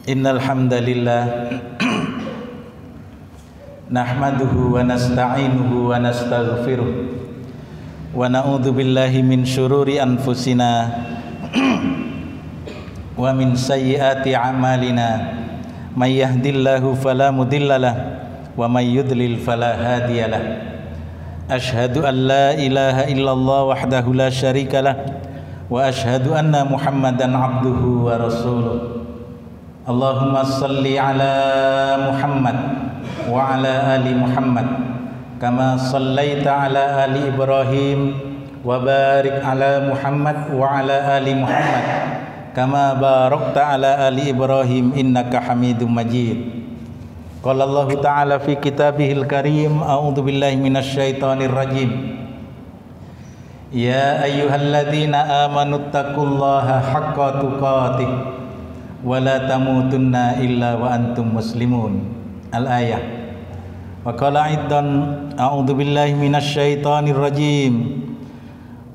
Innal hamdalillah nahmaduhu wa nasta'inuhu wa nastaghfiruh wa na'udzu billahi min syururi anfusina wa min sayyiati a'malina may yahdihillahu fala mudhillalah wa may yudlil fala hadiyalah. Asyhadu an la ilaha illallah wahdahu la syarikalah wa asyhadu anna Muhammadan abduhu wa rasuluh. Allahumma salli ala Muhammad wa ala ali Muhammad kama sallaita ala ali Ibrahim wa barik ala Muhammad wa ala ali Muhammad kama barakta ala ali Ibrahim innaka Hamidum Majid. Qala Allah ta'ala fi kitabihil karim, a'udzu billahi minasy syaithanir rajim. Ya ayyuhalladzina amanu taqullaha haqqa tuqatih wa la tamutunna illa wa antum muslimun. Al-ayah. Wa qala aidan, a'udzu billahi minasy syaithanir rajim.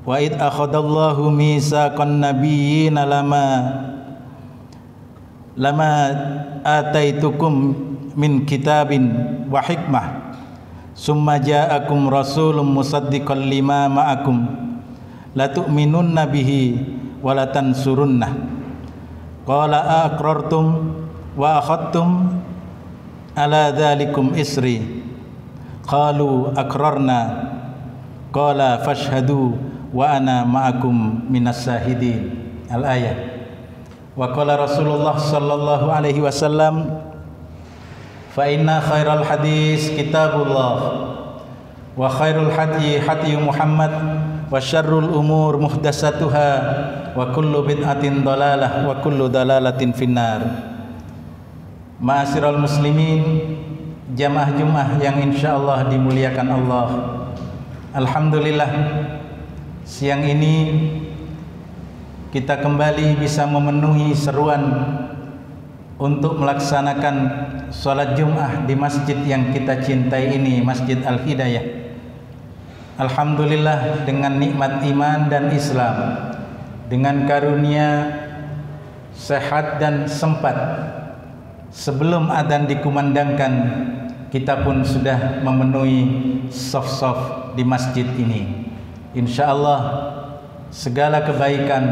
Wa id akhadallahu mitsaqan nabiyyina lama ataitukum min kitabin wa hikmah summa ja'akum rasulun musaddiqan lima ma'akum la tu'minunna bihi wa la tansurunnah. Qala aqrartum wa akhadtum ala dhalikum isri qalu aqrarna qala fashhadu wa ana ma'akum minas syahidin. Al-ayah. Wa qala Rasulullah sallallahu alaihi wasallam, fa inna khairal hadis kitabullah wa khairul hadi hadi Muhammad wa syarrul umur muhdatsatuha wa kullu bid'atin dalalah wa kullu dalalatin finnar. Ma'asyiral muslimin, jamaah Jumat yang insyaallah dimuliakan Allah. Alhamdulillah, siang ini kita kembali bisa memenuhi seruan untuk melaksanakan sholat Jum'ah di masjid yang kita cintai ini, Masjid Al-Hidayah. Alhamdulillah, dengan nikmat iman dan Islam, dengan karunia sehat dan sempat, sebelum adzan dikumandangkan kita pun sudah memenuhi saf-saf di masjid ini. Insyaallah segala kebaikan,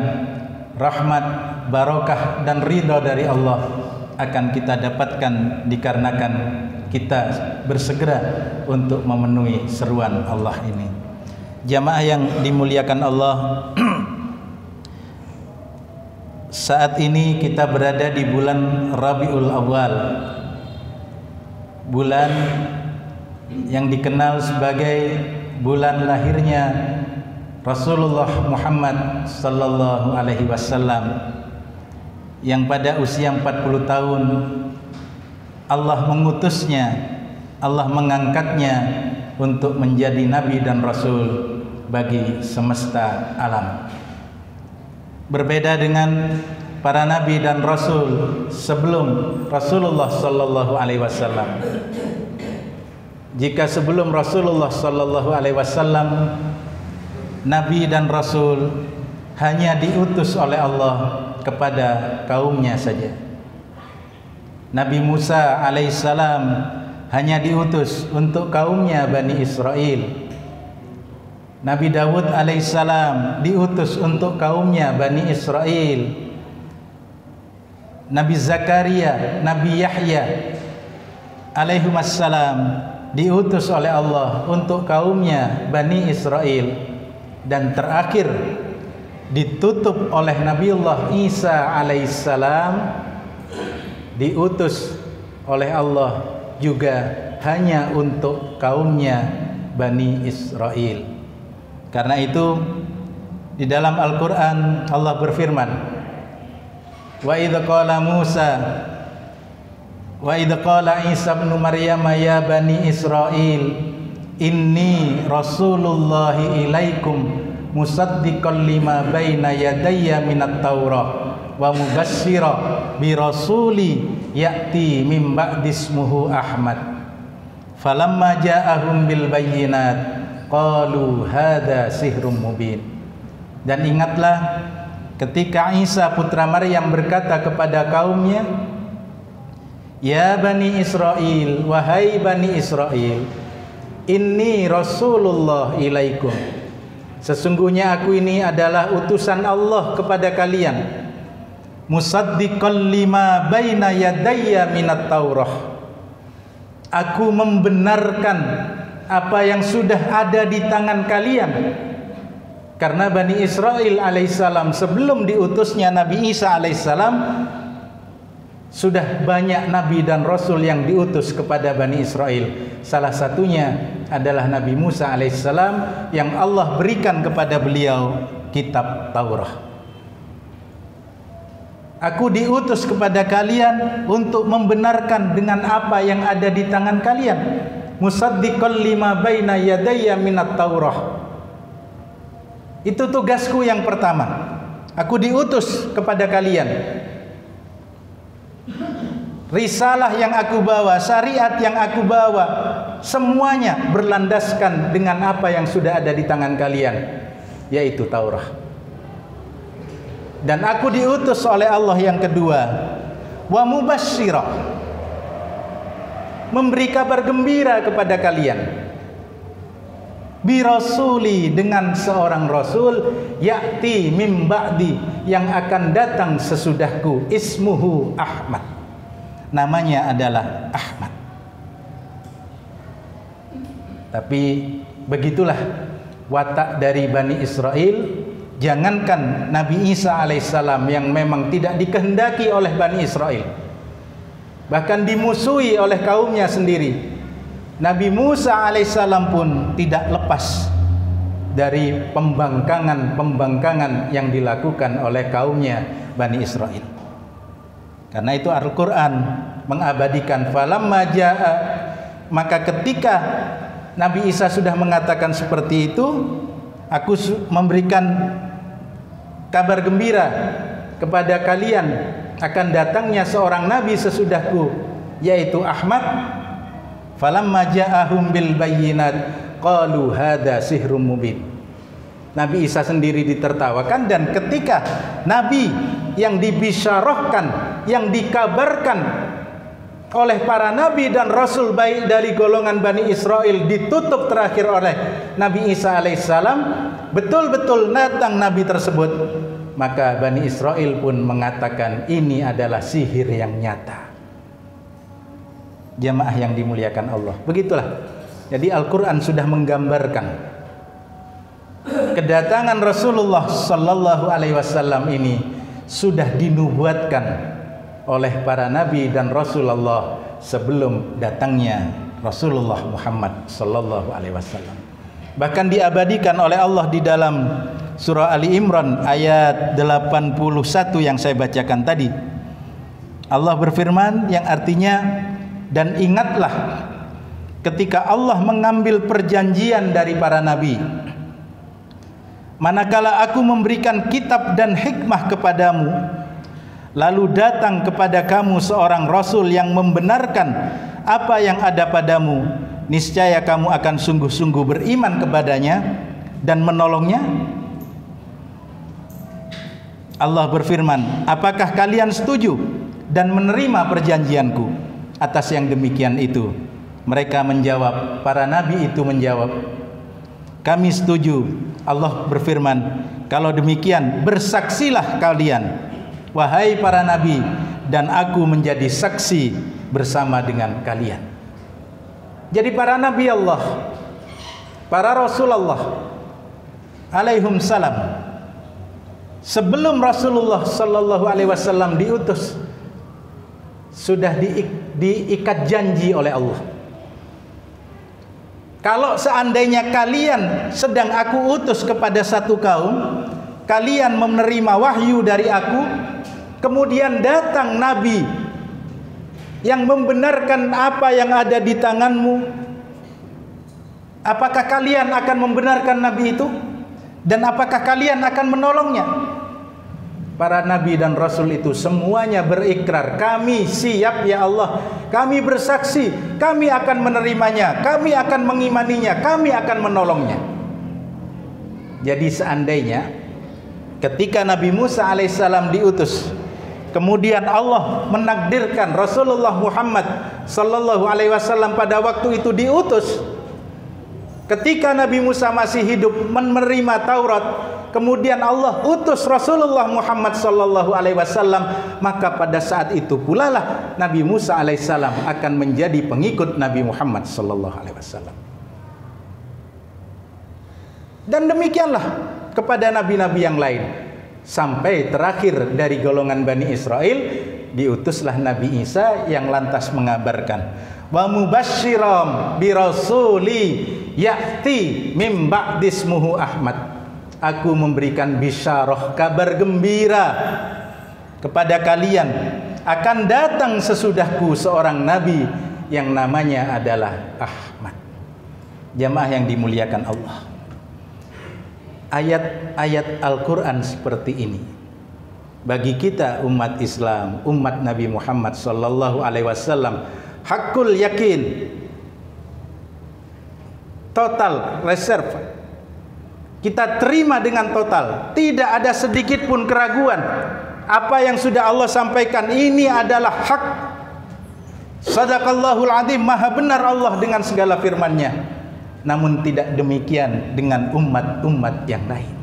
rahmat, barokah dan ridha dari Allah akan kita dapatkan dikarenakan kita bersegera untuk memenuhi seruan Allah ini. Jamaah yang dimuliakan Allah, saat ini kita berada di bulan Rabiul Awal, bulan yang dikenal sebagai bulan lahirnya Rasulullah Muhammad sallallahu alaihi wasallam, yang pada usia 40 tahun Allah mengutusnya, Allah mengangkatnya untuk menjadi nabi dan rasul bagi semesta alam. Berbeda dengan para nabi dan rasul sebelum Rasulullah sallallahu alaihi wasallam. Jika sebelum Rasulullah sallallahu alaihi wasallam nabi dan rasul hanya diutus oleh Allah kepada kaumnya saja. Nabi Musa alaihissalam hanya diutus untuk kaumnya Bani Israel. Nabi Dawud alaihissalam diutus untuk kaumnya Bani Israel. Nabi Zakaria, Nabi Yahya alaihissalam diutus oleh Allah untuk kaumnya Bani Israel. Dan terakhir ditutup oleh Nabiullah Isa alaihissalam, diutus oleh Allah juga hanya untuk kaumnya Bani Israel. Karena itu di dalam Al-Quran Allah berfirman, wa idh qala Musa wa idh qala Isa ibn Maryam ya Bani Israel inni rasulullahi ilaikum musaddiqan lima baina yadayya minat taurah wa mubasyshira bi rasuli ya'ti min ba'di ismuhu Ahmad falamma ja'ahum bil bayyinat qalu hadza sihrun mubin. Dan ingatlah ketika Isa putra Maryam berkata kepada kaumnya, Ya Bani Israel, wahai Bani Israel, inni Rasulullah ilaikum. Sesungguhnya aku ini adalah utusan Allah kepada kalian. Musaddiqan lima baina yadayya minat Taurah. Aku membenarkan apa yang sudah ada di tangan kalian. Karena Bani Israel alaihissalam sebelum diutusnya Nabi Isa alaihissalam, sudah banyak nabi dan rasul yang diutus kepada Bani Israel. Salah satunya adalah Nabi Musa alaihissalam yang Allah berikan kepada beliau kitab Taurat. Aku diutus kepada kalian untuk membenarkan dengan apa yang ada di tangan kalian. Musaddiqan lima baina yadayya minat Taurah. Itu tugasku yang pertama. Aku diutus kepada kalian. Risalah yang aku bawa, syariat yang aku bawa, semuanya berlandaskan dengan apa yang sudah ada di tangan kalian, yaitu Taurat. Dan aku diutus oleh Allah yang kedua, wa mubasyshira, memberi kabar gembira kepada kalian, bi rasuli, dengan seorang rasul, ya'ti mim ba'di, yang akan datang sesudahku, ismuhu Ahmad, namanya adalah Ahmad. Tapi begitulah watak dari Bani Israel. Jangankan Nabi Isa alaihissalam yang memang tidak dikehendaki oleh Bani Israel, bahkan dimusuhi oleh kaumnya sendiri, Nabi Musa alaihissalam pun tidak lepas dari pembangkangan yang dilakukan oleh kaumnya Bani Israel. Karena itu Al-Quran mengabadikan falamma ja'a, maka ketika Nabi Isa sudah mengatakan seperti itu, aku memberikan kabar gembira kepada kalian akan datangnya seorang nabi sesudahku, yaitu Ahmad. Falamma ja'ahum bil bayyinat qalu hadza sihrun mubin. Nabi Isa sendiri ditertawakan, dan ketika nabi yang dibisyarahkan, yang dikabarkan oleh para nabi dan rasul baik dari golongan Bani Israel ditutup terakhir oleh Nabi Isa alaihissalam, betul-betul datang nabi tersebut, maka Bani Israel pun mengatakan ini adalah sihir yang nyata. Jamaah yang dimuliakan Allah, begitulah. Jadi Al-Quran sudah menggambarkan kedatangan Rasulullah Sallallahu Alaihi Wasallam ini sudah dinubuatkan oleh para nabi dan Rasulullah sebelum datangnya Rasulullah Muhammad Sallallahu Alaihi Wasallam. Bahkan diabadikan oleh Allah di dalam surah Ali Imran ayat 81 yang saya bacakan tadi. Allah berfirman yang artinya, dan ingatlah ketika Allah mengambil perjanjian dari para nabi, manakala aku memberikan kitab dan hikmah kepadamu, lalu datang kepada kamu seorang rasul yang membenarkan apa yang ada padamu, niscaya kamu akan sungguh-sungguh beriman kepadanya dan menolongnya. Allah berfirman, apakah kalian setuju dan menerima perjanjianku? Atas yang demikian itu mereka menjawab, para nabi itu menjawab, kami setuju. Allah berfirman, kalau demikian bersaksilah kalian, wahai para nabi, dan aku menjadi saksi bersama dengan kalian. Jadi para nabi Allah, para rasul Allah alaihim salam, sebelum Rasulullah Sallallahu Alaihi Wasallam diutus, sudah diikat janji oleh Allah. Kalau seandainya kalian sedang aku utus kepada satu kaum, kalian menerima wahyu dari aku, kemudian datang nabi yang membenarkan apa yang ada di tanganmu, apakah kalian akan membenarkan nabi itu? Dan apakah kalian akan menolongnya? Para nabi dan rasul itu semuanya berikrar, kami siap ya Allah, kami bersaksi, kami akan menerimanya, kami akan mengimaninya, kami akan menolongnya. Jadi seandainya ketika Nabi Musa alaihissalam diutus Kemudian Allah menakdirkan Rasulullah Muhammad sallallahu alaihi wasallam pada waktu itu diutus. Ketika Nabi Musa masih hidup menerima Taurat, kemudian Allah utus Rasulullah Muhammad sallallahu alaihi wasallam, maka pada saat itu pula lah Nabi Musa alaihissalam akan menjadi pengikut Nabi Muhammad sallallahu alaihi wasallam. Dan demikianlah kepada nabi-nabi yang lain. Sampai terakhir dari golongan Bani Israel diutuslah Nabi Isa yang lantas mengabarkan, wa mubasysyiram bi rasuli ya'ti mim ba'dismuhu Ahmad. Aku memberikan bisyarah, kabar gembira kepada kalian, akan datang sesudahku seorang nabi yang namanya adalah Ahmad. Jamaah yang dimuliakan Allah, ayat-ayat Al-Quran seperti ini bagi kita umat Islam, umat Nabi Muhammad sallallahu alaihi wasallam, hakul yakin, total reserve. Kita terima dengan total, tidak ada sedikit pun keraguan. Apa yang sudah Allah sampaikan ini adalah hak. Sadaqallahul azim, maha benar Allah dengan segala firman-Nya. Namun tidak demikian dengan umat-umat yang lain.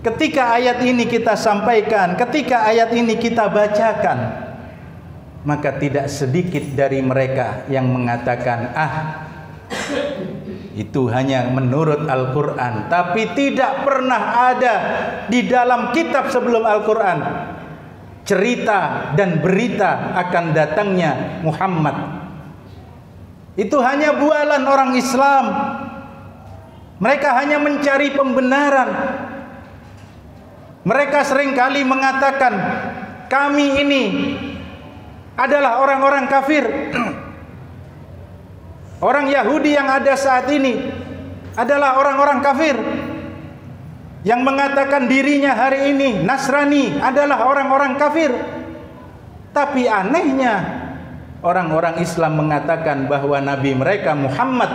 Ketika ayat ini kita sampaikan, ketika ayat ini kita bacakan, maka tidak sedikit dari mereka yang mengatakan, itu hanya menurut Al-Quran, tapi tidak pernah ada di dalam kitab sebelum Al-Quran cerita dan berita akan datangnya Muhammad. Itu hanya bualan orang Islam. Mereka hanya mencari pembenaran. Mereka seringkali mengatakan, kami ini adalah orang-orang kafir. Orang Yahudi yang ada saat ini adalah orang-orang kafir. Yang mengatakan dirinya hari ini Nasrani adalah orang-orang kafir. Tapi anehnya, orang-orang Islam mengatakan bahwa Nabi mereka Muhammad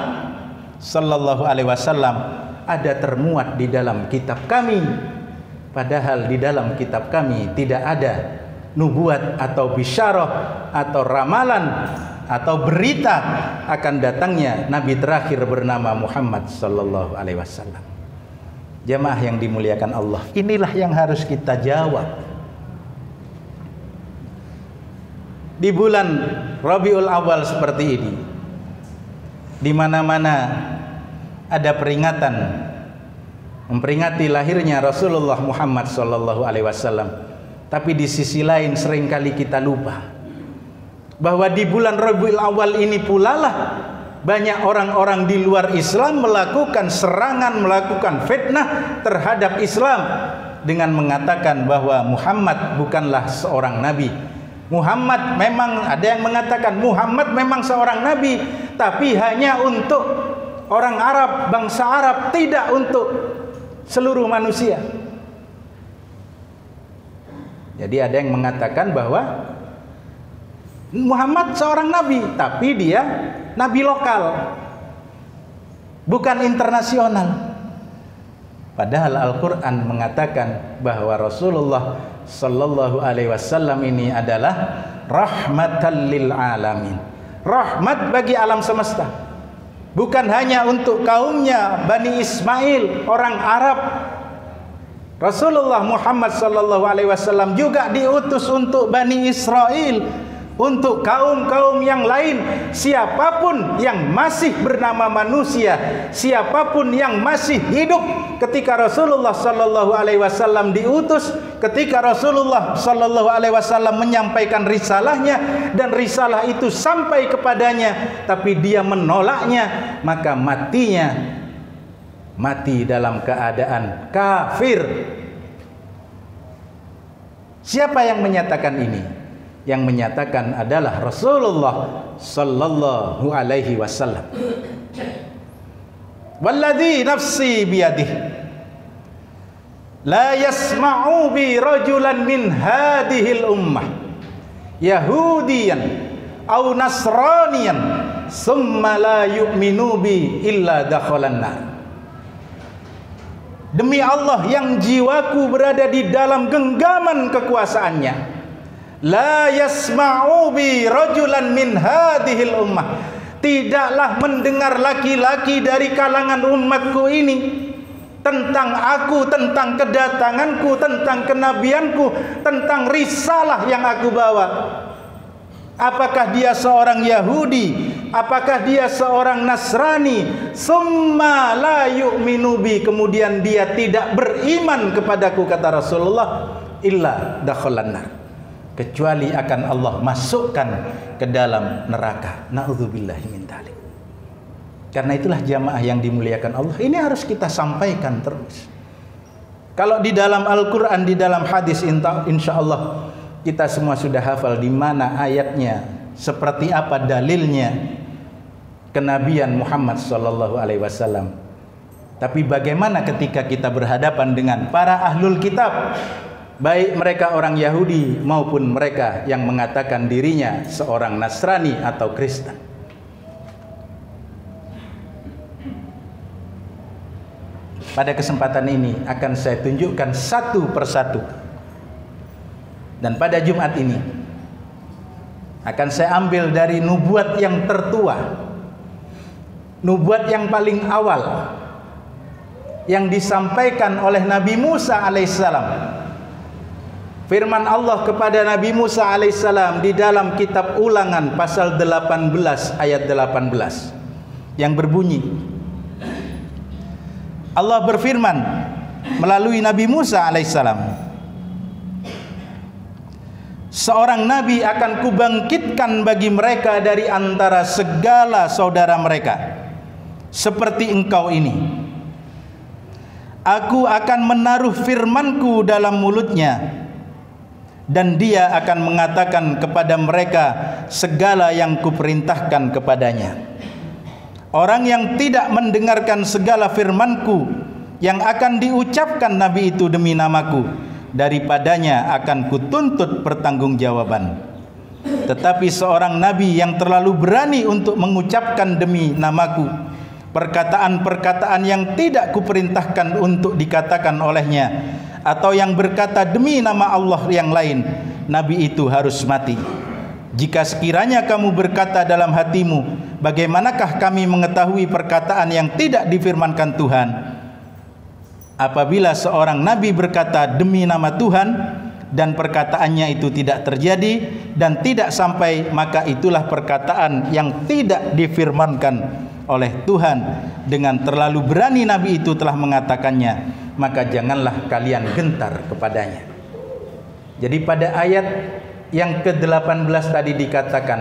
sallallahu alaihi wasallam ada termuat di dalam kitab kami. Padahal di dalam kitab kami tidak ada nubuat atau bisyarah atau ramalan atau berita akan datangnya Nabi terakhir bernama Muhammad sallallahu alaihi wasallam. Jamaah yang dimuliakan Allah, inilah yang harus kita jawab. Di bulan Rabiul Awal seperti ini, di mana-mana ada peringatan memperingati lahirnya Rasulullah Muhammad sallallahu alaihi wasallam, tapi di sisi lain seringkali kita lupa bahwa di bulan Rabiul Awal ini pula lah banyak orang-orang di luar Islam melakukan serangan, melakukan fitnah terhadap Islam dengan mengatakan bahwa Muhammad bukanlah seorang nabi. Muhammad memang, ada yang mengatakan Muhammad memang seorang nabi, tapi hanya untuk orang Arab, bangsa Arab, tidak untuk seluruh manusia. Jadi ada yang mengatakan bahwa Muhammad seorang nabi, tapi dia nabi lokal, bukan internasional. Padahal Al-Quran mengatakan bahwa Rasulullah sallallahu alaihi wasallam ini adalah rahmatan lil alamin, rahmat bagi alam semesta. Bukan hanya untuk kaumnya Bani Ismail, orang Arab. Rasulullah Muhammad sallallahu alaihi wasallam juga diutus untuk Bani Israel, untuk kaum-kaum yang lain. Siapapun yang masih bernama manusia, siapapun yang masih hidup ketika Rasulullah sallallahu alaihi wasallam diutus, ketika Rasulullah sallallahu alaihi wasallam menyampaikan risalahnya dan risalah itu sampai kepadanya tapi dia menolaknya, maka matinya mati dalam keadaan kafir. Siapa yang menyatakan ini? Yang menyatakan adalah Rasulullah sallallahu alaihi wasallam. Walladzi nafsi biyadihi la yasma'u bi rajulan min hadhil ummah yahudiyan aw nasraniyan summa la yu'minu bi illa dakhalan nar. demi Allah yang jiwaku berada di dalam genggaman kekuasaannya, la yasma'u bi rajulan min hadhil ummah, tidaklah mendengar laki-laki dari kalangan umatku ini tentang aku, tentang kedatanganku, tentang kenabianku, tentang risalah yang aku bawa. Apakah dia seorang Yahudi, apakah dia seorang Nasrani, summa la yu'minu bi, kemudian dia tidak beriman kepadaku, kata Rasulullah, illa dakhalan nar, kecuali akan Allah masukkan ke dalam neraka. Na'udzubillahi min dzalik. Karena itulah jamaah yang dimuliakan Allah, ini harus kita sampaikan terus. Kalau di dalam Al-Quran, di dalam hadis, insya Allah kita semua sudah hafal di mana ayatnya, seperti apa dalilnya kenabian Muhammad sallallahu alaihi wasallam. Tapi bagaimana ketika kita berhadapan dengan para ahlul kitab, baik mereka orang Yahudi maupun mereka yang mengatakan dirinya seorang Nasrani atau Kristen? Pada kesempatan ini akan saya tunjukkan satu persatu. Dan pada Jumat ini akan saya ambil dari nubuat yang tertua, nubuat yang paling awal yang disampaikan oleh Nabi Musa alaihissalam. Firman Allah kepada Nabi Musa alaihissalam di dalam kitab Ulangan pasal 18 ayat 18 yang berbunyi, Allah berfirman melalui Nabi Musa alaihissalam, seorang nabi akan kubangkitkan bagi mereka dari antara segala saudara mereka, seperti engkau ini. Aku akan menaruh firmanku dalam mulutnya, dan dia akan mengatakan kepada mereka segala yang kuperintahkan kepadanya. Orang yang tidak mendengarkan segala firmanku yang akan diucapkan nabi itu demi namaku, daripadanya akan kutuntut pertanggungjawaban. Tetapi seorang nabi yang terlalu berani untuk mengucapkan demi namaku perkataan-perkataan yang tidak kuperintahkan untuk dikatakan olehnya, atau yang berkata demi nama Allah yang lain, nabi itu harus mati. Jika sekiranya kamu berkata dalam hatimu, bagaimanakah kami mengetahui perkataan yang tidak difirmankan Tuhan? Apabila seorang nabi berkata demi nama Tuhan dan perkataannya itu tidak terjadi dan tidak sampai, maka itulah perkataan yang tidak difirmankan oleh Tuhan. Dengan terlalu berani nabi itu telah mengatakannya, maka janganlah kalian gentar kepadanya. Jadi pada ayat yang ke-18 tadi dikatakan,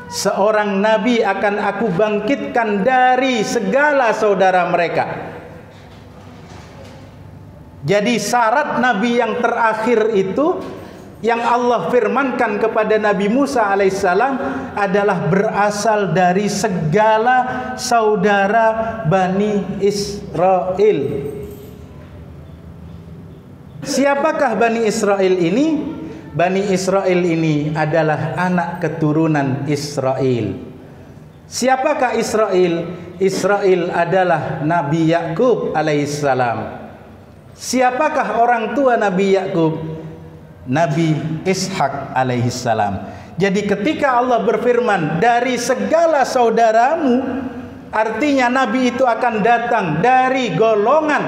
seorang nabi akan aku bangkitkan dari segala saudara mereka. Jadi syarat nabi yang terakhir itu yang Allah firmankan kepada Nabi Musa alaihissalam adalah berasal dari segala saudara Bani Israel. Siapakah Bani Israel ini? Bani Israel ini adalah anak keturunan Israel. Siapakah Israel? Israel adalah Nabi Yakub alaihissalam. Siapakah orang tua Nabi Yakub? Nabi Ishak alaihissalam. Jadi ketika Allah berfirman dari segala saudaramu, artinya Nabi itu akan datang dari golongan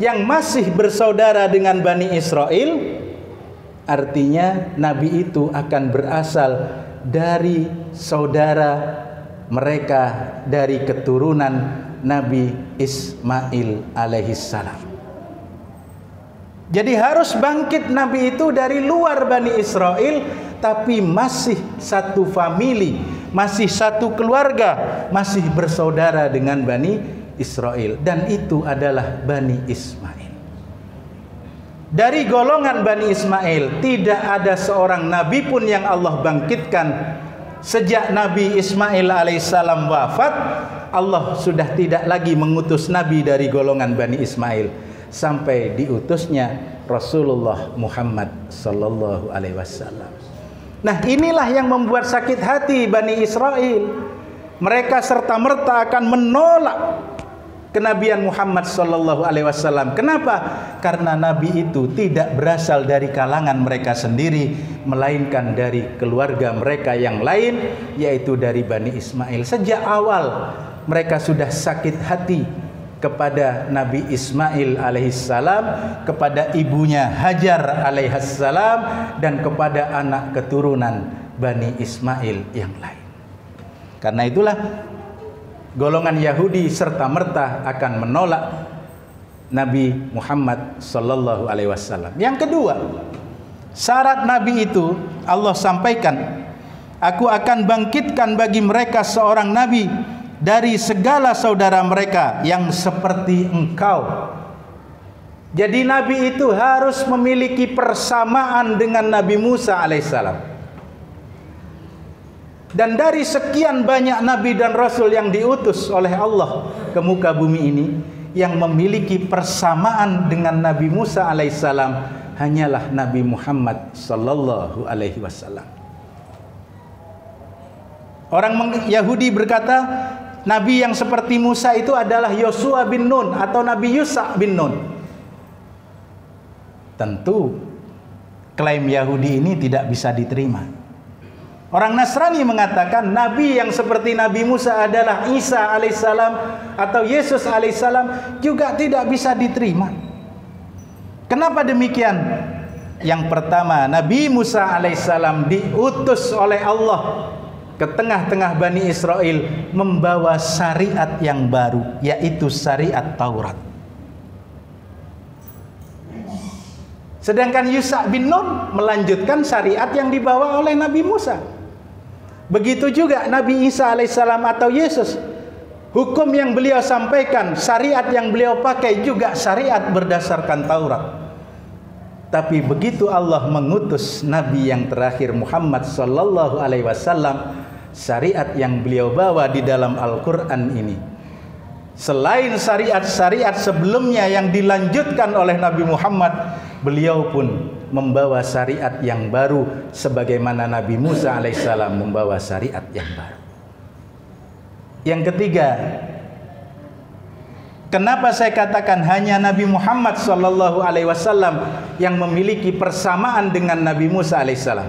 yang masih bersaudara dengan Bani Israel. Artinya Nabi itu akan berasal dari saudara mereka, dari keturunan Nabi Ismail alaihissalam. Jadi harus bangkit nabi itu dari luar Bani Israel, tapi masih satu famili, masih satu keluarga, masih bersaudara dengan Bani Israel, dan itu adalah Bani Ismail. Dari golongan Bani Ismail tidak ada seorang nabi pun yang Allah bangkitkan. Sejak Nabi Ismail alaihissalam wafat, Allah sudah tidak lagi mengutus nabi dari golongan Bani Ismail, sampai diutusnya Rasulullah Muhammad sallallahu alaihi wasallam. Nah, inilah yang membuat sakit hati Bani Israel. Mereka serta-merta akan menolak kenabian Muhammad sallallahu alaihi wasallam. Kenapa? Karena nabi itu tidak berasal dari kalangan mereka sendiri, melainkan dari keluarga mereka yang lain, yaitu dari Bani Ismail. Sejak awal mereka sudah sakit hati kepada Nabi Ismail alaihissalam, kepada ibunya Hajar alaihissalam, dan kepada anak keturunan Bani Ismail yang lain. Karena itulah golongan Yahudi serta-merta akan menolak Nabi Muhammad sallallahu alaihi wasallam. Yang kedua, syarat Nabi itu Allah sampaikan, aku akan bangkitkan bagi mereka seorang Nabi dari segala saudara mereka yang seperti engkau. Jadi Nabi itu harus memiliki persamaan dengan Nabi Musa alaihissalam. Dan dari sekian banyak Nabi dan Rasul yang diutus oleh Allah ke muka bumi ini, yang memiliki persamaan dengan Nabi Musa alaihissalam hanyalah Nabi Muhammad sallallahu alaihi wasallam. Orang Yahudi berkata, Nabi yang seperti Musa itu adalah Yosua bin Nun atau Nabi Yusa bin Nun. Tentu klaim Yahudi ini tidak bisa diterima. Orang Nasrani mengatakan Nabi yang seperti Nabi Musa adalah Isa alaihissalam atau Yesus alaihissalam, juga tidak bisa diterima. Kenapa demikian? Yang pertama, Nabi Musa alaihissalam diutus oleh Allah ke tengah-tengah Bani Israel membawa syariat yang baru, yaitu syariat Taurat. Sedangkan Yusa bin Nun melanjutkan syariat yang dibawa oleh Nabi Musa. Begitu juga Nabi Isa alaihissalam atau Yesus, hukum yang beliau sampaikan, syariat yang beliau pakai juga syariat berdasarkan Taurat. Tapi begitu Allah mengutus Nabi yang terakhir Muhammad sallallahu alaihi wasallam, syariat yang beliau bawa di dalam Al-Quran ini, selain syariat-syariat sebelumnya yang dilanjutkan oleh Nabi Muhammad, beliau pun membawa syariat yang baru sebagaimana Nabi Musa alaihissalam membawa syariat yang baru. Yang ketiga, kenapa saya katakan hanya Nabi Muhammad sallallahu alaihi wasallam yang memiliki persamaan dengan Nabi Musa alaihissalam?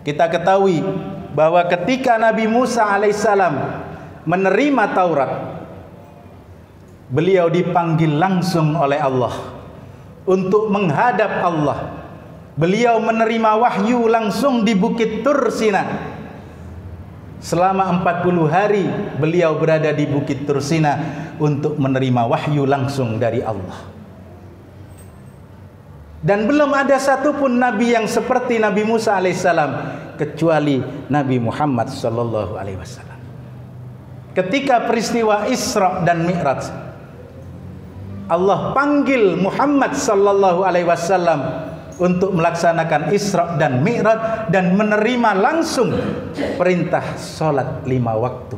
Kita ketahui bahwa ketika Nabi Musa alaihissalam menerima Taurat, beliau dipanggil langsung oleh Allah untuk menghadap Allah. Beliau menerima wahyu langsung di Bukit Tur Sina. Selama 40 hari beliau berada di Bukit Tur Sina untuk menerima wahyu langsung dari Allah. Dan belum ada satupun nabi yang seperti Nabi Musa alaihissalam kecuali Nabi Muhammad sallallahu alaihi wasallam. Ketika peristiwa Isra dan Mi'raj, Allah panggil Muhammad sallallahu alaihi wasallam untuk melaksanakan Isra dan Mi'raj dan menerima langsung perintah salat 5 waktu.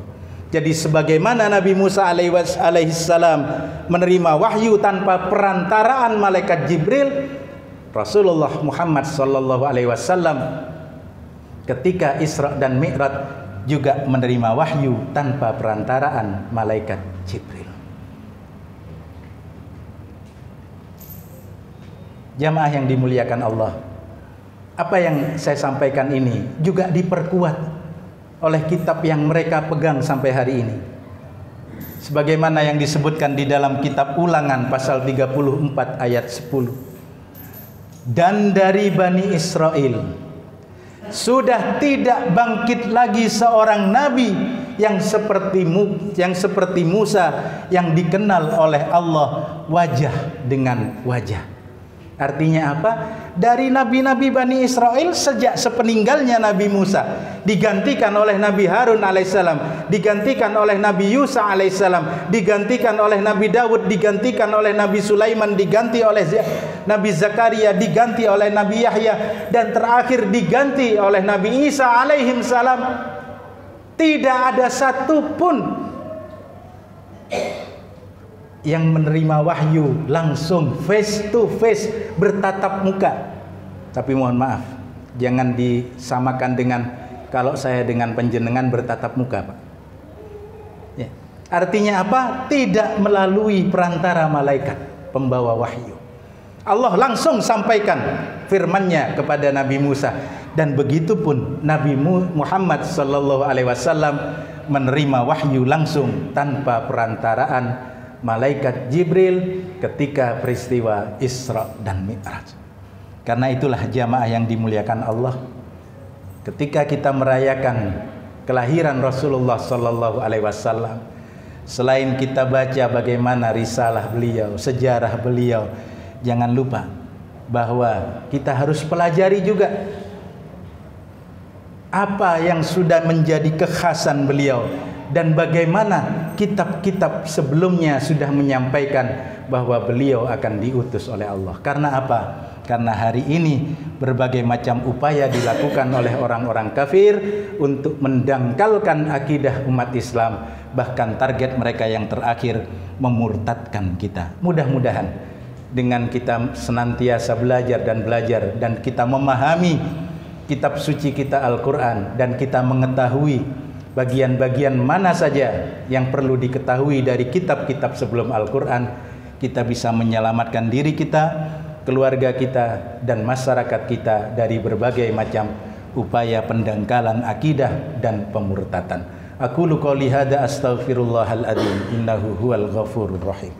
Jadi sebagaimana Nabi Musa alaihissalam menerima wahyu tanpa perantaraan malaikat Jibril, Rasulullah Muhammad sallallahu alaihi wasallam ketika Isra dan Mi'raj juga menerima wahyu tanpa perantaraan malaikat Jibril. Jamaah yang dimuliakan Allah, apa yang saya sampaikan ini juga diperkuat oleh kitab yang mereka pegang sampai hari ini. Sebagaimana yang disebutkan di dalam kitab Ulangan pasal 34 ayat 10. Dan dari Bani Israel sudah tidak bangkit lagi seorang nabi yang seperti Musa yang dikenal oleh Allah wajah dengan wajah. Artinya apa? Dari nabi-nabi Bani Israel sejak sepeninggalnya Nabi Musa digantikan oleh Nabi Harun alaihissalam, digantikan oleh Nabi Yusa alaihissalam, digantikan oleh Nabi Dawud, digantikan oleh Nabi Sulaiman, diganti oleh Nabi Zakaria, diganti oleh Nabi Yahya, dan terakhir diganti oleh Nabi Isa alaihissalam. Tidak ada satupun yang menerima wahyu langsung face to face, bertatap muka. Tapi mohon maaf, jangan disamakan dengan kalau saya dengan panjenengan bertatap muka, Pak. Ya. Artinya apa? Tidak melalui perantara malaikat pembawa wahyu. Allah langsung sampaikan firman-Nya kepada Nabi Musa, dan begitu pun Nabi Muhammad sallallahu alaihi wasallam menerima wahyu langsung tanpa perantaraan malaikat Jibril ketika peristiwa Isra dan Mi'raj. Karena itulah jamaah yang dimuliakan Allah, ketika kita merayakan kelahiran Rasulullah sallallahu alaihi wasallam, selain kita baca bagaimana risalah beliau, sejarah beliau, jangan lupa bahwa kita harus pelajari juga apa yang sudah menjadi kekhasan beliau, dan bagaimana kitab-kitab sebelumnya sudah menyampaikan bahwa beliau akan diutus oleh Allah. Karena apa? Karena hari ini berbagai macam upaya dilakukan oleh orang-orang kafir untuk mendangkalkan akidah umat Islam, bahkan target mereka yang terakhir memurtadkan kita. Mudah-mudahan dengan kita senantiasa belajar dan kita memahami kitab suci kita Al-Quran, dan kita mengetahui bagian-bagian mana saja yang perlu diketahui dari kitab-kitab sebelum Al-Quran, kita bisa menyelamatkan diri kita, keluarga kita, dan masyarakat kita dari berbagai macam upaya pendangkalan akidah dan pemurtatan. Aqulu qouli hadza astaghfirullahal adzim innahu huwal ghafurur rahim.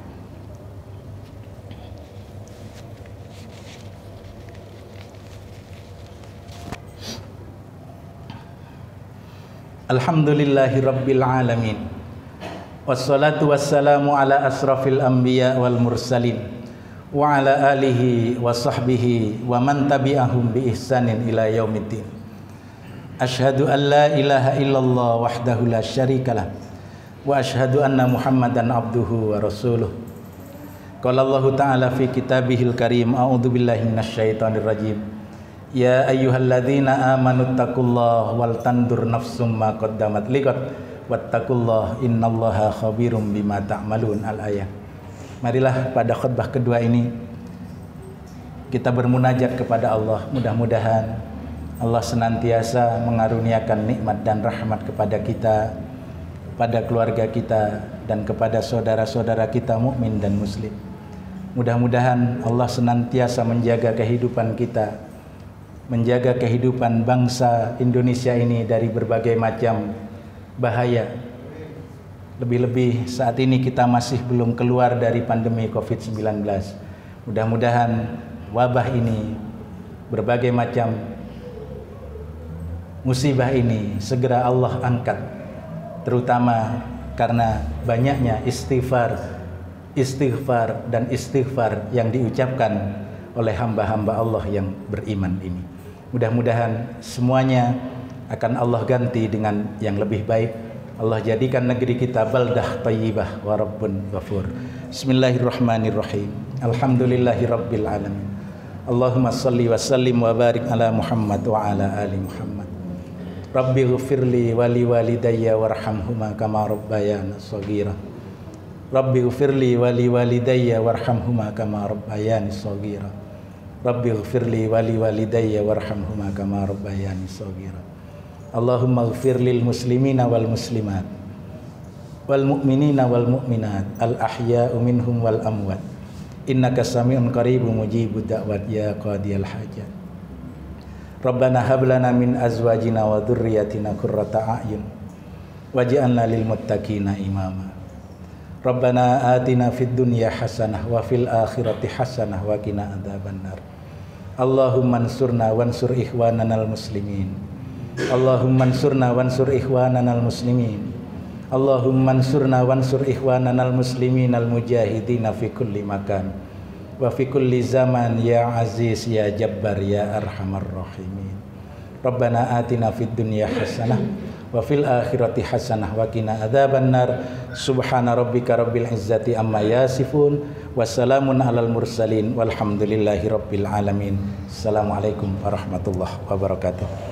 Alhamdulillahi rabbil alamin, wassalatu wassalamu ala asrafil anbiya wal mursalin, wa ala alihi wa sahbihi wa man tabi'ahum bi ihsanin ila yaumiddin. Asyhadu an la ilaha illallah wahdahu la syarikalah, wa asyhadu anna Muhammadan abduhu wa rasuluh. Qala Allah ta'ala fi kitabihil karim, a'udzu billahi minasyaitonir rajim. Ya ayyuhalladzina amanu taqullaha wal tandur nafsum ma qaddamat liqad wattaqullaha innallaha khabirum bima ta'malun. Al-ayat. Marilah pada khutbah kedua ini kita bermunajat kepada Allah. Mudah-mudahan Allah senantiasa mengaruniakan nikmat dan rahmat kepada kita, pada keluarga kita, dan kepada saudara-saudara kita mukmin dan muslim. Mudah-mudahan Allah senantiasa menjaga kehidupan kita, menjaga kehidupan bangsa Indonesia ini dari berbagai macam bahaya. Lebih-lebih saat ini kita masih belum keluar dari pandemi COVID-19. Mudah-mudahan wabah ini, berbagai macam musibah ini segera Allah angkat, terutama karena banyaknya istighfar dan istighfar yang diucapkan oleh hamba-hamba Allah yang beriman ini. Mudah-mudahan semuanya akan Allah ganti dengan yang lebih baik. Allah jadikan negeri kita baldah thayyibah wa rabbun ghafur. Bismillahirrahmanirrahim. Alhamdulillahi rabbil alamin. Allahumma salli wa sallim wa barik ala Muhammad wa ala ali Muhammad. Rabbi ghfirli wa li walidayya warhamhuma kama rabbayana shaghira. Rabbi ghfirli wa li walidayya warhamhuma kama rabbayani shaghira. Rabbi ghfirli wa li walidayya warhamhuma kama rabbayani shaghira. Allahumma ghfir lil muslimina wal muslimat wal mu'minina wal mu'minat al ahya'u minhum wal amwat innaka sami'un qaribun mujibud da'wat ya qadiyal hajat. Rabbana hab lana min azwajina wa dhurriyyatina qurrata a'yun waj'alna lil muttaqina imama. Rabbana atina fid dunya hasanah wa fil akhirati hasanah wa qina adzabannar. Allahumma ansurna wansur ikhwananal muslimin. Allahumma ansurna wansur ikhwananal muslimin. Allahumma ansurna wansur ikhwananal muslimin al mujahidina fi kulli makan wa fi kulli zaman ya aziz ya jabbar ya arhamar rahimin. Rabbana atina fid dunya hasanah wa fil akhirati hasanah wa qina adzabannar. Subhana rabbika rabbil izzati amma yasifun wa salamun alal mursalin walhamdulillahi rabbil alamin. Assalamualaikum warahmatullahi wabarakatuh.